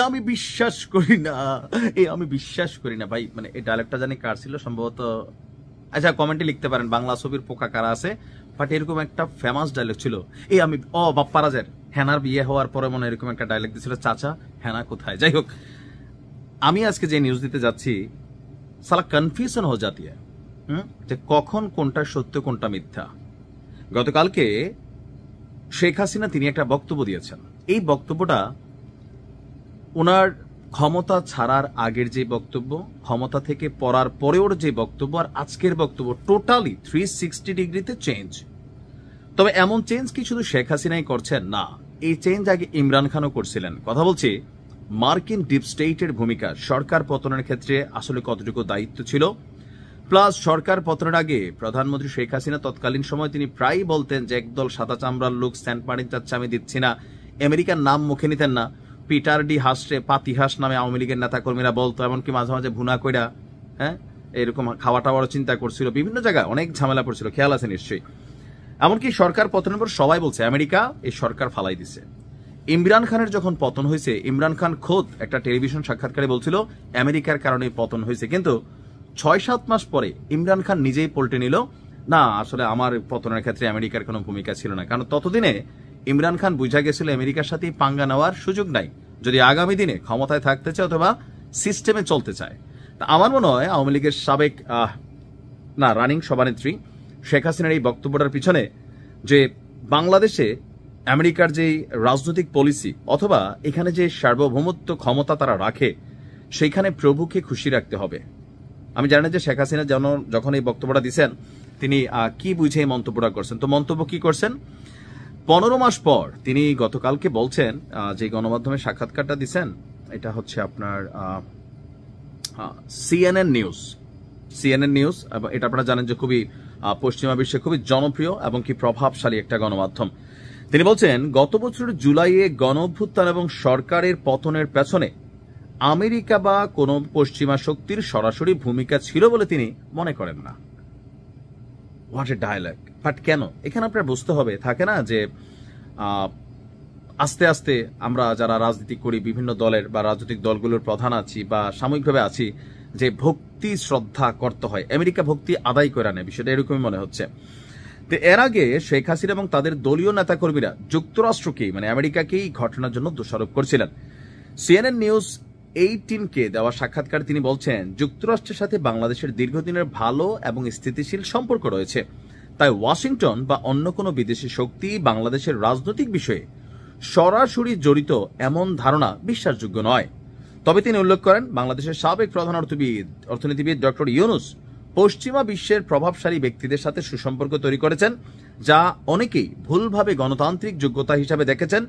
আমি বিশ্বাস করি না, আমি বিশ্বাস করি না ভাই। মানে এই ডায়লগটা জানি কার ছিল, সম্ভবত, আচ্ছা কমেন্টে লিখতে পারেন বাংলা ছবির পোকা কারা আছে, বাট এরকম একটা ফেমাস ডায়লগ ছিল। আমি বাপ্পারাজের হেনার বিয়ে হওয়ার পরে মনে এরকম একটা ডায়লগ দিছিল, চাচা হেনা কোথায়। যাই হোক, আমি আজকে যে নিউজ দিতে যাচ্ছি, সালা কনফিউশন হয়ে যাতি যে কখন কোনটা সত্য কোনটা মিথ্যা। গতকালকে শেখ হাসিনা তিনি একটা বক্তব্য দিয়েছেন। এই বক্তব্যটা ওনার ক্ষমতা ছাড়ার আগের যে বক্তব্য, ক্ষমতা থেকে পড়ার পরেও যে বক্তব্য, আর আজকের বক্তব্য টোটালি 360 ডিগ্রিতে চেঞ্জ। তবে এমন চেঞ্জ কি শুধু শেখ হাসিনাই করছেন? না, এই চেঞ্জ আগে ইমরান খানও করছিলেন। কথা বলছি মার্কিন ডিপ স্টেটের ভূমিকা সরকার পতনের ক্ষেত্রে আসলে কতটুকু দায়িত্ব ছিল, প্লাস সরকার পতনের আগে প্রধানমন্ত্রী শেখ হাসিনা তৎকালীন সময় তিনি প্রায় বলতেন যে একদল সাদা চামড়ার লোক সেন্ট মার্টিন চাচ্ছে আমি দিচ্ছি না, আমেরিকার নাম মুখে নিতেন না। পিটার ডি হাসরে পাতিহাস নামে আওয়ামী লীগের নেতাকর্মীরা বলতো, এমনকি মাঝে মাঝে ভুনা কইরা এরকম খাওয়া টাওয়ারও চিন্তা করছিল, বিভিন্ন জায়গায় অনেক ঝামেলা পড়ছিল, খেয়াল আছে নিশ্চয়ই। এমনকি সরকার পতনের পর সবাই বলছে আমেরিকা এই সরকার ফালাই দিছে। ইমরান খানের যখন পতন হয়েছে, ইমরান খান খোদ একটা টেলিভিশন সাক্ষাৎকারে বলছিল আমেরিকার কারণে পতন হয়েছে, কিন্তু 6-7 মাস পরে ইমরান খান নিজেই পল্টে নিল, না আসলে আমার পতনের ক্ষেত্রে আমেরিকার কোনো ভূমিকা ছিল না। কারণ ততদিনে ইমরান খান বুঝা গেছিল আমেরিকার সাথে পাঙ্গা নেওয়ার সুযোগ নাই, যদি আগামী দিনে ক্ষমতায় থাকতে চায় অথবা সিস্টেমে চলতে চায়। আমার মনে হয় আওয়ামী লীগের সাবেক রানিং সভানেত্রী শেখ হাসিনার এই বক্তব্যটার পিছনে যে বাংলাদেশে আমেরিকার যে রাজনৈতিক পলিসি অথবা এখানে যে সার্বভৌমত্ব ক্ষমতা তারা রাখে, সেইখানে প্রভুকে খুশি রাখতে হবে। আমি জানি যে শেখ হাসিনা যখন এই বক্তব্যটা দিচ্ছেন তিনি কি বুঝে এই মন্তব্যটা করছেন। তো মন্তব্য কি করছেন, 15 মাস পর তিনি গতকালকে বলছেন, যে গণমাধ্যমে সাক্ষাৎকারটা দিচ্ছেন, এটা হচ্ছে আপনার সিএনএন নিউজ, এবং এটা আপনারা জানেন যে খুবই পশ্চিমা বিশ্বে খুবই জনপ্রিয় এবং কি প্রভাবশালী একটা গণমাধ্যম। তিনি বলছেন গত বছরের জুলাইয়ে গণঅভ্যুত্থান এবং সরকারের পতনের পেছনে আমেরিকা বা কোন পশ্চিমা শক্তির সরাসরি ভূমিকা ছিল বলে তিনি মনে করেন না। What a dialogue! বাট কেন? এখানে আপনার বুঝতে হবে, থাকে না যে আস্তে আস্তে আমরা যারা রাজনীতি করি, বিভিন্ন দলের বা রাজনৈতিক দলগুলোর প্রধান আছি বা সাময়িকভাবে আছি, যে ভক্তি শ্রদ্ধা করতে হয়, আমেরিকা ভক্তি আদায় করে নেয়, বিষয়টা এরকমই মনে হচ্ছে। তো এর আগে শেখ হাসিনা এবং তাদের দলীয় নেতাকর্মীরা যুক্তরাষ্ট্রকেই মানে আমেরিকাকেই ঘটনার জন্য দোষারোপ করছিলেন। সিএনএন নিউজ 18কে দেওয়া সাক্ষাৎকার তিনি বলছেন যুক্তরাষ্ট্রের সাথে বাংলাদেশের দীর্ঘদিনের ভালো এবং স্থিতিশীল সম্পর্ক রয়েছে, তাই ওয়াশিংটন বা অন্য কোনো বিদেশি শক্তি বাংলাদেশের রাজনৈতিক বিষয়ে সরাসরি জড়িত এমন ধারণা বিশ্বাসযোগ্য নয়। তবে তিনি উল্লেখ করেন বাংলাদেশের সাবেক প্রধান অর্থনীতিবিদ ডক্টর ইউনুস পশ্চিমা বিশ্বের প্রভাবশালী ব্যক্তিদের সাথে সুসম্পর্ক তৈরি করেছেন, যা অনেকেই ভুলভাবে গণতান্ত্রিক যোগ্যতা হিসাবে দেখেছেন।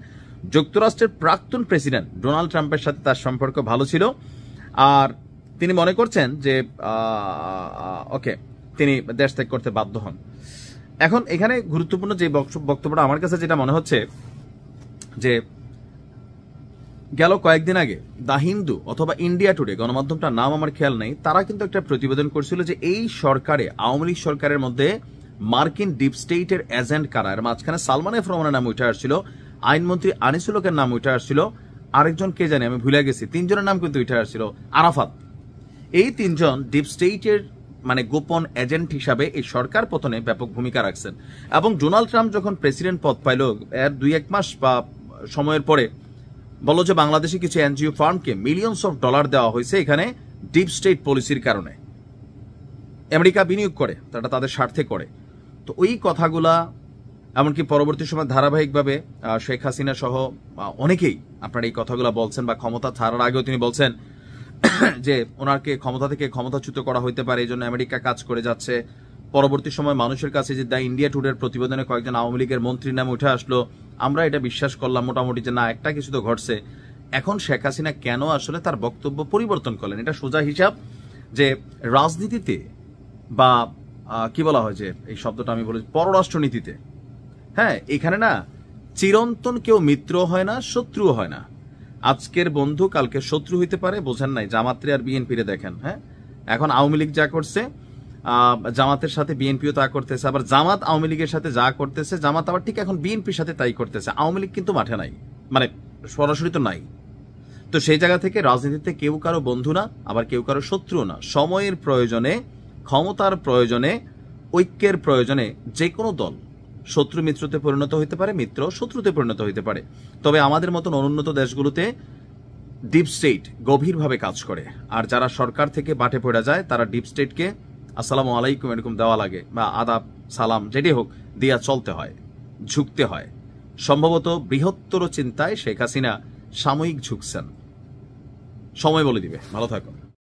যুক্তরাষ্ট্রের প্রাক্তন প্রেসিডেন্ট ডোনাল্ড ট্রাম্পের সাথে তার সম্পর্ক ভালো ছিল, আর তিনি মনে করছেন যে তিনি দেশ ত্যাগ করতে বাধ্য হন। এখন এখানে গুরুত্বপূর্ণ যে বক্তব্যটা আমার কাছে যেটা মনে হচ্ছে, যে গেল কয়েকদিন আগে দা হিন্দু অথবা ইন্ডিয়া টুডে গণমাধ্যমটার নাম আমার খেয়াল নেই, তারা কিন্তু একটা প্রতিবেদন করছিল যে এই সরকারে, আওয়ামী লীগ সরকারের মধ্যে মার্কিন ডিপ স্টেটের এজেন্ট কারা। এর মাঝখানে সালমান এফ রহমানের নাম উঠে আসছিল, আইনমন্ত্রী আনিসুল হকের নাম উঠে আসছিল, আরেকজন কে জানি আমি ভুলে গেছি, 3 জনের নাম কিন্তু উঠে আসছিল, আরাফাত। এই 3 জন ডিপ স্টেটের মানে গোপন এজেন্ট হিসাবে এই সরকার পতনে ব্যাপক ভূমিকা রাখছেন। এবং ডোনাল্ড ট্রাম্প যখন প্রেসিডেন্ট পদ পাইল, এর 2-1 মাস বা সময়ের পরে বলল যে বাংলাদেশে কিছু এনজিও ফার্মকে মিলিয়নস অফ ডলার দেওয়া হয়েছে এখানে ডিপ স্টেট পলিসির কারণে। আমেরিকা বিনিয়োগ করে, তারা তাদের স্বার্থে করে। তো ওই কথাগুলা এমনকি পরবর্তী সময় ধারাবাহিকভাবে শেখ হাসিনা সহ অনেকেই আপনার এই কথাগুলা বলছেন, বা ক্ষমতা ছাড়ার আগেও তিনি বলছেন যে ওনাকে ক্ষমতা থেকে ক্ষমতাচ্যুত করা হইতে পারে, এই জন্য আমেরিকা কাজ করে যাচ্ছে। পরবর্তী সময় মানুষের কাছে যে দ্য ইন্ডিয়া টুডের প্রতিবেদনে কয়েকজন আওয়ামী লীগের মন্ত্রীর নাম উঠে আসলো, আমরা এটা বিশ্বাস করলাম মোটামুটি যে না একটা কিছু তো ঘটছে। এখন শেখ হাসিনা কেন আসলে তার বক্তব্য পরিবর্তন করলেন? এটা সোজা হিসাব যে রাজনীতিতে বা কি বলা হয় যে এই শব্দটা আমি বলি পররাষ্ট্রনীতিতে, এখানে না চিরন্তন কেউ মিত্র হয় না, শত্রু হয় না। আজকের বন্ধু কালকে শত্রু হইতে পারে, বোঝেন নাই? জামাতরে আর বিএনপিরে দেখেন। এখন আওয়ামী লীগ যা করছে, জামাতের সাথে বিএনপিও তা করতেছে, আবার জামাত আওয়ামী লীগের সাথে যা করতেছে, জামাত আবার ঠিক এখন বিএনপির সাথে তাই করতেছে। আওয়ামী লীগ কিন্তু মাঠে নাই, মানে সরাসরি তো নাই। তো সেই জায়গা থেকে রাজনীতিতে কেউ কারো বন্ধু না, আবার কেউ কারো শত্রু না। সময়ের প্রয়োজনে, ক্ষমতার প্রয়োজনে, ঐক্যের প্রয়োজনে যে কোনো দল শত্রু মিত্রতে পরিণত হইতে পারে, মিত্র শত্রুতে পরিণত হইতে পারে। তবে আমাদের মতন অনুন্নত দেশগুলোতে ডিপ স্টেট গভীরভাবে কাজ করে, আর যারা সরকার থেকে বাটে পড়ে যায় তারা ডিপ স্টেটকে আসসালামু আলাইকুম এরকম দেওয়া লাগে, বা আদাব সালাম যেটি হোক দিয়া চলতে হয়, ঝুঁকতে হয়। সম্ভবত বৃহত্তর চিন্তায় শেখ হাসিনা সাময়িক ঝুঁকছেন। সময় বলে দিবে। ভালো থাকো।